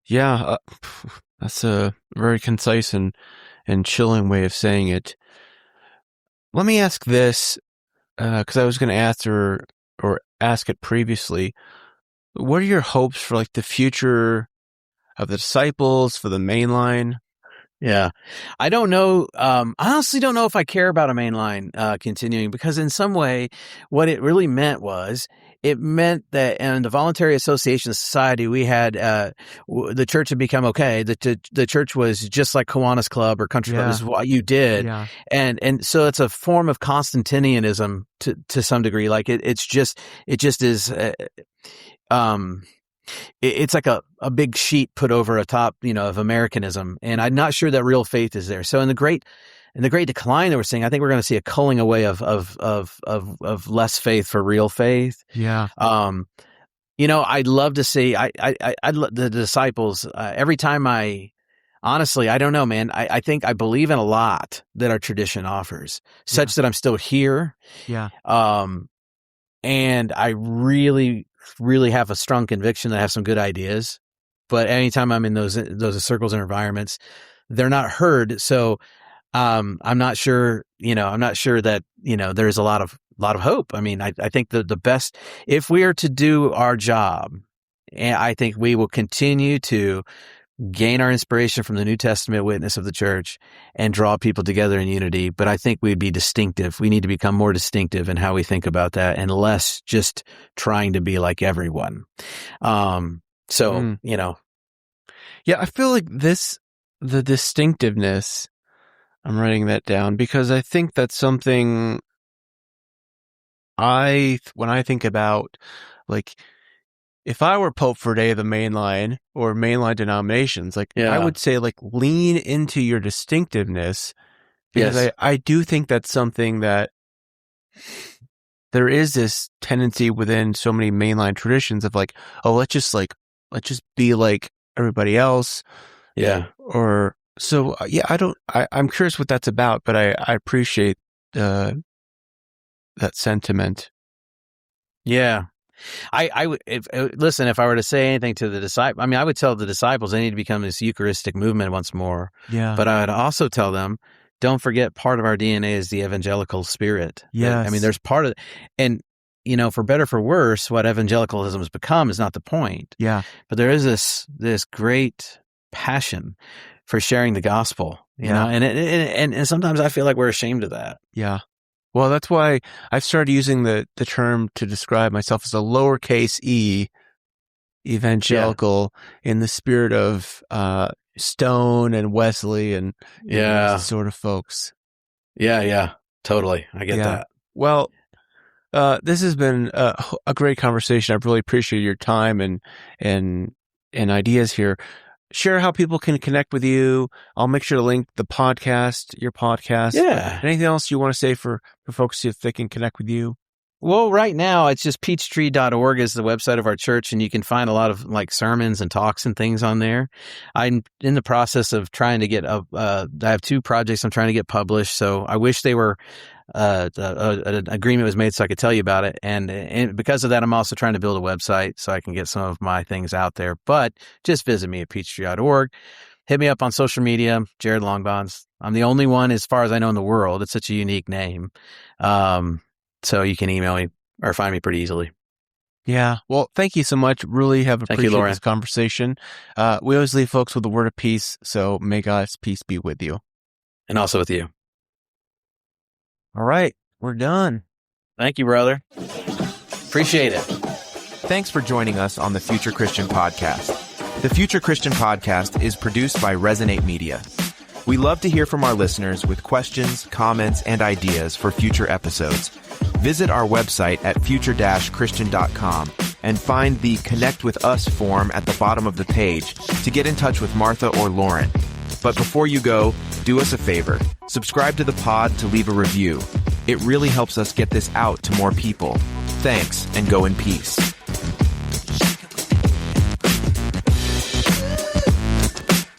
That's a very concise and chilling way of saying it. Let me ask this, because I was going to ask or ask it previously. What are your hopes for like the future of the disciples, for the mainline? Yeah. I don't know. I honestly don't know if I care about a mainline continuing, because in some way what it really meant was it meant that in the voluntary association society we had the church had become okay. The church was just like Kiwanis Club or Country Club. This is what you did. Yeah. And so it's a form of Constantinianism to some degree. Like it just is it's like a big sheet put over a top, you know, of Americanism. And I'm not sure that real faith is there. So in the great decline that we're seeing, I think we're going to see a culling away of less faith for real faith. Yeah. You know, I'd love to see, the disciples, every time honestly, I don't know, man. I think I believe in a lot that our tradition offers, such that I'm still here. Yeah. And I really have a strong conviction that I have some good ideas, but anytime I'm in those circles and environments, they're not heard. So, I'm not sure that, you know, there's a lot of hope. I mean, I think the best, if we are to do our job, I think we will continue to gain our inspiration from the New Testament witness of the church and draw people together in unity. But I think we'd be distinctive. We need to become more distinctive in how we think about that and less just trying to be like everyone. You know. Yeah, I feel like the distinctiveness, I'm writing that down because I think that's something when I think about, like, if I were Pope for a day of the mainline or mainline denominations, like I would say, like, lean into your distinctiveness, because I do think that's something that there is this tendency within so many mainline traditions of like, oh, let's just be like everybody else. Yeah. I'm curious what that's about, but I appreciate sentiment. Yeah. I would listen, if I were to say anything to the disciples, I would tell the disciples they need to become this Eucharistic movement once more. Yeah. But I would also tell them, don't forget, part of our DNA is the evangelical spirit. Yes. There's part of, and for better or for worse, what evangelicalism has become is not the point. Yeah. But there is this great passion for sharing the gospel, you know, and sometimes I feel like we're ashamed of that. Yeah. Well, that's why I've started using the term to describe myself as a lowercase e evangelical in the spirit of Stone and Wesley and those sort of folks. Yeah, totally. I get that. Well, this has been a great conversation. I really appreciate your time and ideas here. Share how people can connect with you. I'll make sure to link the podcast, your podcast. Yeah. Anything else you want to say for folks if they can connect with you? Well, right now it's just peachtree.org is the website of our church, and you can find a lot of like sermons and talks and things on there. I'm in the process of trying to get I have 2 projects I'm trying to get published, so I wish they were an agreement was made so I could tell you about it. And because of that, I'm also trying to build a website so I can get some of my things out there. But just visit me at peachtree.org. Hit me up on social media, Jarrod Longbons. I'm the only one, as far as I know, in the world. It's such a unique name. So you can email me or find me pretty easily. Yeah. Well, thank you so much. Really have appreciated Loren. this conversation. We always leave folks with a word of peace. So may God's peace be with you. And also with you. All right. We're done. Thank you, brother. Appreciate it. Thanks for joining us on the Future Christian Podcast. The Future Christian Podcast is produced by Resonate Media. We love to hear from our listeners with questions, comments, and ideas for future episodes. Visit our website at future-christian.com and find the Connect with Us form at the bottom of the page to get in touch with Martha or Loren. But before you go, do us a favor. Subscribe to the pod to leave a review. It really helps us get this out to more people. Thanks, and go in peace.